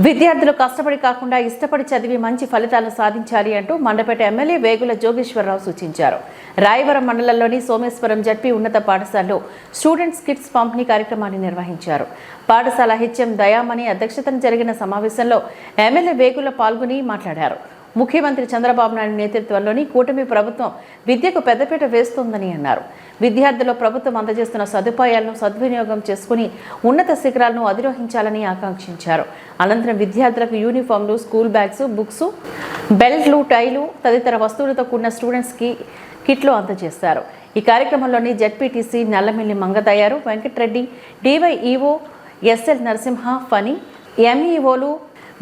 విద్యార్థులు కష్టపడి కాకుండా ఇష్టపడి చదివి మంచి ఫలితాలు సాధించాలి అంటూ మండపేట ఎమ్మెల్యే వేగుల జోగేశ్వరరావు సూచించారు. రాయవరం మండలంలోని సోమేశ్వరం జడ్పీ ఉన్నత పాఠశాలలో స్టూడెంట్స్ కిట్స్ పంపిణీ కార్యక్రమాన్ని నిర్వహించారు. పాఠశాల హెచ్ఎం దయామణి అధ్యక్షతన జరిగిన సమావేశంలో ఎమ్మెల్యే వేగుల పాల్గొని మాట్లాడారు. ముఖ్యమంత్రి చంద్రబాబు నాయుడు నేతృత్వంలోని కూటమి ప్రభుత్వం విద్యకు పెద్దపీట వేస్తోందని అన్నారు. విద్యార్థులు ప్రభుత్వం అందజేస్తున్న సదుపాయాలను సద్వినియోగం చేసుకుని ఉన్నత శిఖరాలను అధిరోహించాలని ఆకాంక్షించారు. అనంతరం విద్యార్థులకు యూనిఫామ్లు, స్కూల్ బ్యాగ్స్, బుక్స్, బెల్ట్లు, టైలు తదితర వస్తువులతో కూడిన స్టూడెంట్స్ కిట్లు అందజేశారు. ఈ కార్యక్రమంలోని జడ్పీటీసీ నల్లమిల్లి మంగదయ్యారు, వెంకటరెడ్డి, డివైఈఓ ఎస్ఎల్ నరసింహ, ఫణి, ఎంఈఓలు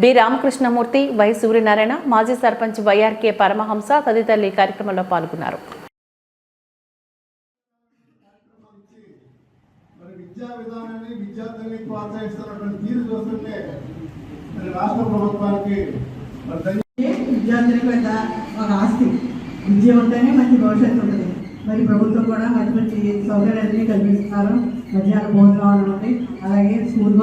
బి రామకృష్ణమూర్తి, వై సూర్యనారాయణ, మాజీ సర్పంచ్ వైఆర్కే పరమహంస తదితరులు ఈ కార్యక్రమంలో పాల్గొన్నారు. విద్యా విధానాన్ని విద్యార్థుల్ని ప్రోత్సహిస్తున్నటువంటి తీరు చూస్తుంటే రాష్ట్ర ప్రభుత్వానికి విద్యార్థులకు ఒక ఆస్తి. విద్య ఉంటేనే మంచి భవిష్యత్తు ఉంటుంది. మరి ప్రభుత్వం కూడా మంచి మంచి సౌకర్యాన్ని కల్పిస్తున్నారు. మధ్యాహ్న భోజనాలు ఉంటాయి, అలాగే స్కూల్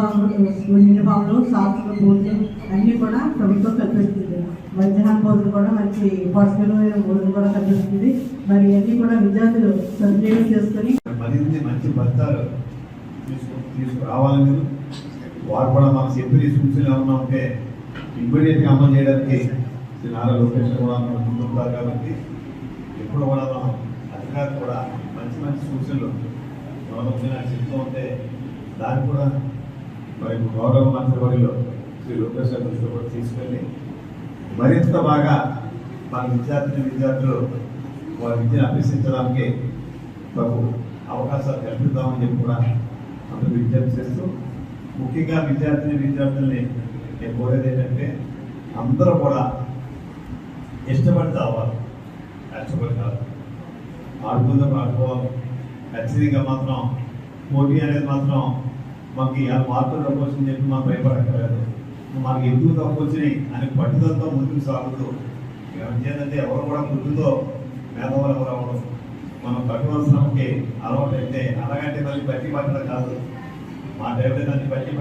యూనిఫామ్లు, సాక్షులు, బూట్లు అన్నీ కూడా ప్రభుత్వం కల్పిస్తుంది. మధ్యాహ్న భోజనం కూడా మంచి పోషకమైన భోజనం కూడా కల్పిస్తుంది. మరి అన్నీ కూడా విద్యార్థులు సద్వినియోగం చేసుకొని మరింత మంచి ఫలితాలు తీసుకురావాలని వారు కూడా మనకు చెప్పిన సూచనలు ఏమన్నా ఉంటే ఇమ్మీడియట్గా అమలు చేయడానికి నారా లోకేష్ కూడా ముందుంటారు. కాబట్టి ఎప్పుడు కూడా మనం అధికారులు కూడా మంచి మంచి సూచనలు మనం చెప్తూ ఉంటే దాన్ని కూడా మరి గౌరవ మంత్రివర్యులు శ్రీ లోకేష్ దృష్టిలో కూడా తీసుకెళ్ళి మరింత బాగా మన విద్యార్థులు వారి విద్యను అభ్యసించడానికి మాకు అవకాశాలు కల్పిద్దామని చెప్పి కూడా అందరూ విజ్ఞప్తి చేస్తూ, ముఖ్యంగా విద్యార్థుల్ని నేను కోరేది ఏంటంటే అందరూ కూడా ఇష్టపడి చదవాలి, కష్టపడి కాదు. ఆడుకోవాలి. ఖచ్చితంగా మాత్రం పోటీ అనేది మాత్రం మాకు ఇలా మార్కులు తక్కువ వచ్చిందని చెప్పి మాకు భయపడక్కర్లేదు. మనకి ఎందుకు తక్కువ వచ్చినాయి అని పట్టుదలతో ముందుకు సాగుతూ ఏంటంటే ఎవరు కూడా ముందుతో మేధావులు ఎవరు అవ్వడం, మనం కట్టుకోవాల్సినకి అలవాటు అయితే అలాగంటే మళ్ళీ బట్టి పట్టడం కాదు. మా టైంలో దాన్ని బట్టి